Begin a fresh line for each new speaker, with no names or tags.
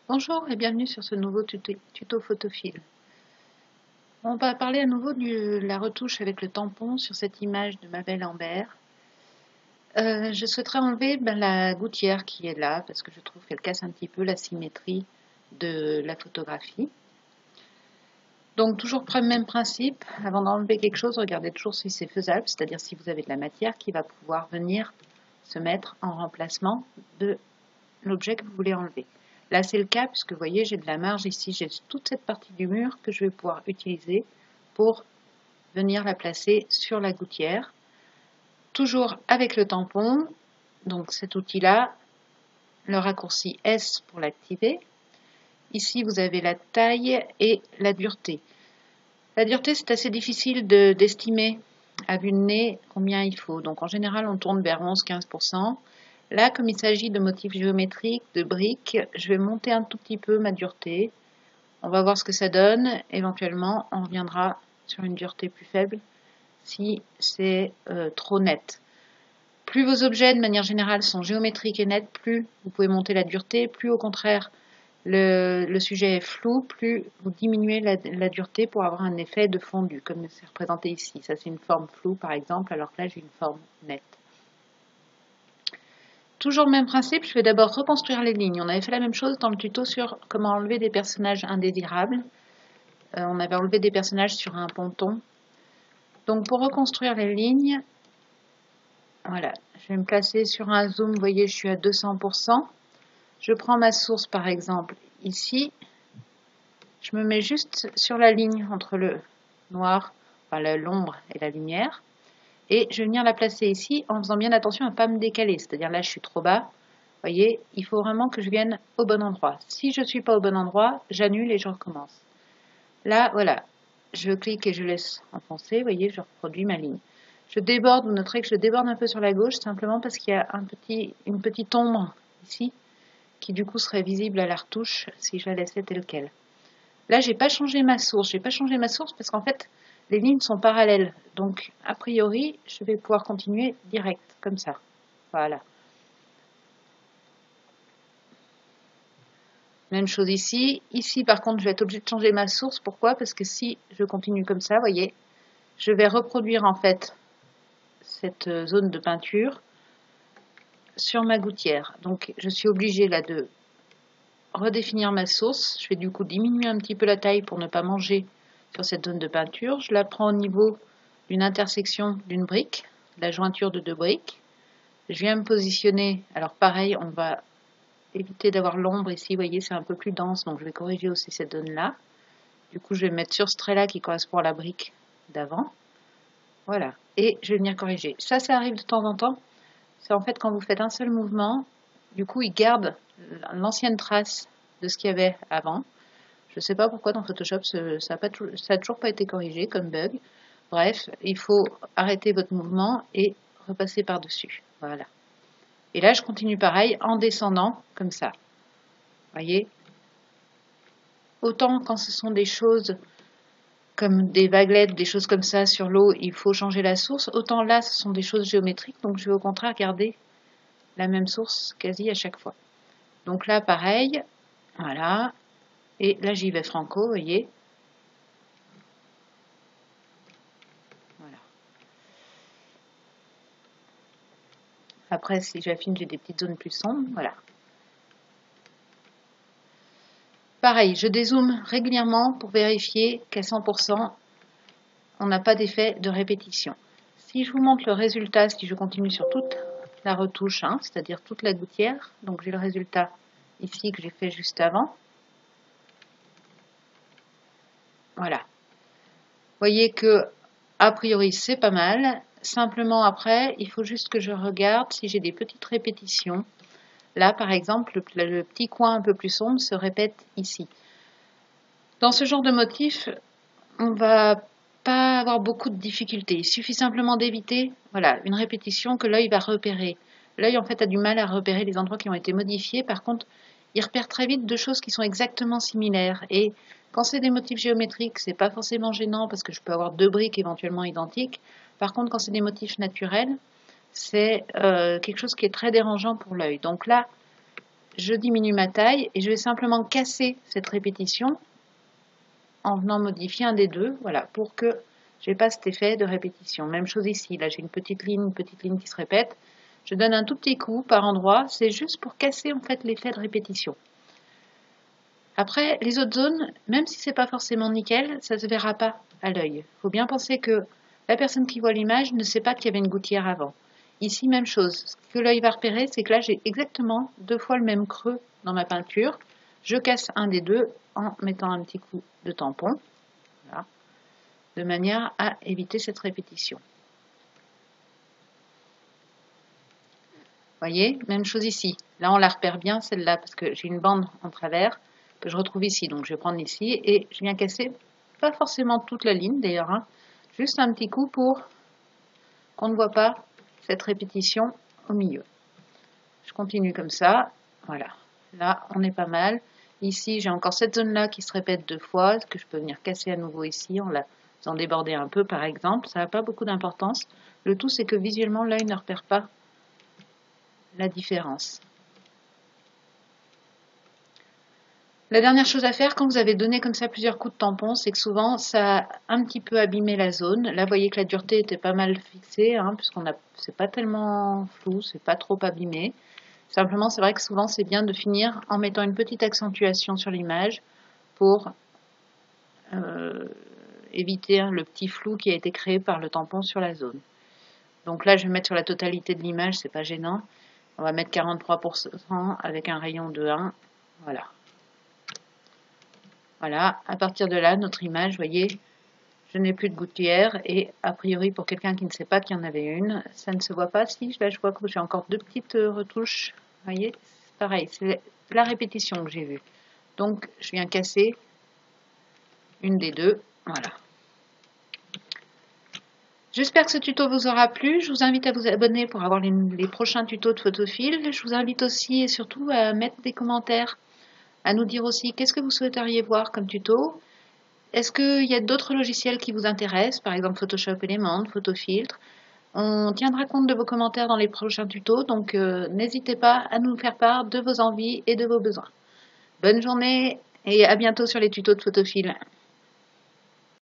Bonjour et bienvenue sur ce nouveau tuto photophile. On va parler à nouveau de la retouche avec le tampon sur cette image de ma belle Amber. Je souhaiterais enlever la gouttière qui est là parce que je trouve qu'elle casse un petit peu la symétrie de la photographie. Donc toujours même principe, avant d'enlever quelque chose, regardez toujours si c'est faisable, c'est-à-dire si vous avez de la matière qui va pouvoir venir se mettre en remplacement de l'objet que vous voulez enlever. Là, c'est le cas puisque vous voyez, j'ai de la marge ici, j'ai toute cette partie du mur que je vais pouvoir utiliser pour venir la placer sur la gouttière. Toujours avec le tampon, donc cet outil-là, le raccourci S pour l'activer. Ici, vous avez la taille et la dureté. La dureté, c'est assez difficile d'estimer à vue de nez combien il faut. Donc en général, on tourne vers 11-15%. Là, comme il s'agit de motifs géométriques, de briques, je vais monter un tout petit peu ma dureté. On va voir ce que ça donne. Éventuellement, on reviendra sur une dureté plus faible si c'est trop net. Plus vos objets, de manière générale, sont géométriques et nets, plus vous pouvez monter la dureté, plus au contraire, le sujet est flou, plus vous diminuez la dureté pour avoir un effet de fondu, comme c'est représenté ici. Ça, c'est une forme floue, par exemple, alors que là, j'ai une forme nette. Toujours le même principe, je vais d'abord reconstruire les lignes. On avait fait la même chose dans le tuto sur comment enlever des personnages indésirables. On avait enlevé des personnages sur un ponton. Donc pour reconstruire les lignes, voilà, je vais me placer sur un zoom, vous voyez, je suis à 200%. Je prends ma source par exemple ici. Je me mets juste sur la ligne entre le noir, enfin l'ombre et la lumière. Et je vais venir la placer ici en faisant bien attention à ne pas me décaler. C'est-à-dire là, je suis trop bas. Vous voyez, il faut vraiment que je vienne au bon endroit. Si je ne suis pas au bon endroit, j'annule et je recommence. Là, voilà, je clique et je laisse enfoncer. Vous voyez, je reproduis ma ligne. Je déborde, vous noterez que je déborde un peu sur la gauche, simplement parce qu'il y a une petite ombre ici, qui du coup serait visible à la retouche si je la laissais telle quelle. Là, j'ai pas changé ma source. J'ai pas changé ma source parce qu'en fait, les lignes sont parallèles. Donc, a priori, je vais pouvoir continuer direct, comme ça. Voilà. Même chose ici. Ici, par contre, je vais être obligée de changer ma source. Pourquoi? Parce que si je continue comme ça, vous voyez, je vais reproduire en fait cette zone de peinture sur ma gouttière. Donc, je suis obligée là de redéfinir ma source. Je vais du coup diminuer un petit peu la taille pour ne pas manger sur cette zone de peinture. Je la prends au niveau d'une intersection d'une brique, la jointure de deux briques. Je viens me positionner. Alors pareil, on va éviter d'avoir l'ombre ici. Vous voyez, c'est un peu plus dense, donc je vais corriger aussi cette zone-là. Du coup, je vais me mettre sur ce trait-là qui correspond à la brique d'avant. Voilà. Et je vais venir corriger. Ça arrive de temps en temps. C'est en fait quand vous faites un seul mouvement, du coup, il garde l'ancienne trace de ce qu'il y avait avant. Je ne sais pas pourquoi dans Photoshop, ça n'a toujours pas été corrigé comme bug. Bref, il faut arrêter votre mouvement et repasser par-dessus. Voilà. Et là, je continue pareil en descendant comme ça. Voyez? Autant quand ce sont des choses comme des vaguelettes, des choses comme ça sur l'eau, il faut changer la source. Autant là, ce sont des choses géométriques, donc je vais au contraire garder la même source quasi à chaque fois. Donc là, pareil, voilà. Et là, j'y vais franco, vous voyez. Voilà. Après, si j'affine, j'ai des petites zones plus sombres, voilà. Pareil, je dézoome régulièrement pour vérifier qu'à 100%, on n'a pas d'effet de répétition. Si je vous montre le résultat, si je continue sur toute la retouche, hein, c'est-à-dire toute la gouttière, donc j'ai le résultat ici que j'ai fait juste avant. Voilà. Vous voyez que, a priori, c'est pas mal. Simplement après, il faut juste que je regarde si j'ai des petites répétitions. Là, par exemple, le petit coin un peu plus sombre se répète ici. Dans ce genre de motif, on va pas avoir beaucoup de difficultés. Il suffit simplement d'éviter, voilà, une répétition que l'œil va repérer. L'œil, en fait, a du mal à repérer les endroits qui ont été modifiés. Par contre, il repère très vite deux choses qui sont exactement similaires. Et quand c'est des motifs géométriques, c'est pas forcément gênant parce que je peux avoir deux briques éventuellement identiques. Par contre, quand c'est des motifs naturels, c'est quelque chose qui est très dérangeant pour l'œil. Donc là, je diminue ma taille et je vais simplement casser cette répétition en venant modifier un des deux, voilà, pour que je n'ai pas cet effet de répétition. Même chose ici, là j'ai une petite ligne qui se répète. Je donne un tout petit coup par endroit, c'est juste pour casser en fait l'effet de répétition. Après, les autres zones, même si c'est pas forcément nickel, ça se verra pas à l'œil. Il faut bien penser que la personne qui voit l'image ne sait pas qu'il y avait une gouttière avant. Ici, même chose. Ce que l'œil va repérer, c'est que là, j'ai exactement 2 fois le même creux dans ma peinture. Je casse un des deux en mettant un petit coup de tampon, voilà, de manière à éviter cette répétition. Vous voyez, même chose ici. Là, on la repère bien, celle-là, parce que j'ai une bande en travers que je retrouve ici. Donc, je vais prendre ici et je viens casser, pas forcément toute la ligne d'ailleurs, hein, juste un petit coup pour qu'on ne voit pas cette répétition au milieu. Je continue comme ça, voilà. Là, on est pas mal. Ici, j'ai encore cette zone-là qui se répète 2 fois, que je peux venir casser à nouveau ici en la faisant déborder un peu, par exemple. Ça n'a pas beaucoup d'importance. Le tout, c'est que visuellement, l'œil ne repère pas la différence. La dernière chose à faire quand vous avez donné comme ça plusieurs coups de tampon, c'est que souvent ça a un petit peu abîmé la zone. Là, vous voyez que la dureté était pas mal fixée, hein, puisqu'on a, c'est pas tellement flou, c'est pas trop abîmé. Simplement, c'est vrai que souvent c'est bien de finir en mettant une petite accentuation sur l'image pour éviter le petit flou qui a été créé par le tampon sur la zone. Donc là, je vais mettre sur la totalité de l'image, c'est pas gênant. On va mettre 43% avec un rayon de 1. Voilà. Voilà, à partir de là, notre image, vous voyez, je n'ai plus de gouttière et a priori pour quelqu'un qui ne sait pas qu'il y en avait une, ça ne se voit pas. Si, là je vois que j'ai encore 2 petites retouches, vous voyez, c'est pareil, c'est la répétition que j'ai vue. Donc je viens casser une des deux, voilà. J'espère que ce tuto vous aura plu. Je vous invite à vous abonner pour avoir les prochains tutos de Photofill. Je vous invite aussi et surtout à mettre des commentaires, à nous dire aussi qu'est-ce que vous souhaiteriez voir comme tuto. Est-ce qu'il y a d'autres logiciels qui vous intéressent, par exemple Photoshop Element, Photofiltre? On tiendra compte de vos commentaires dans les prochains tutos, donc n'hésitez pas à nous faire part de vos envies et de vos besoins. Bonne journée et à bientôt sur les tutos de Photofill.